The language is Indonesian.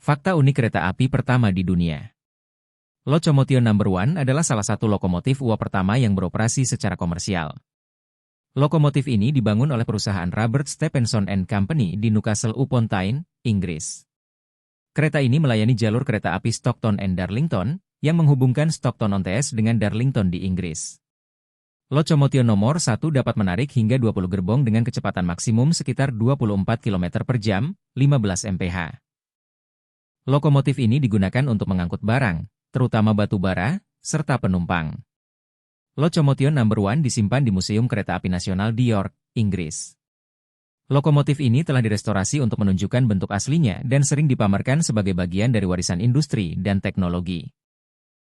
Fakta unik kereta api pertama di dunia. Locomotion No. 1 adalah salah satu lokomotif uap pertama yang beroperasi secara komersial. Lokomotif ini dibangun oleh perusahaan Robert Stephenson and Company di Newcastle upon Tyne, Inggris. Kereta ini melayani jalur kereta api Stockton and Darlington, yang menghubungkan Stockton-on-Tees dengan Darlington di Inggris. Locomotion nomor 1 dapat menarik hingga 20 gerbong dengan kecepatan maksimum sekitar 24 km per jam, 15 mph. Lokomotif ini digunakan untuk mengangkut barang, terutama batu bara, serta penumpang. Locomotion No. 1 disimpan di Museum Kereta Api Nasional di York, Inggris. Lokomotif ini telah direstorasi untuk menunjukkan bentuk aslinya dan sering dipamerkan sebagai bagian dari warisan industri dan teknologi.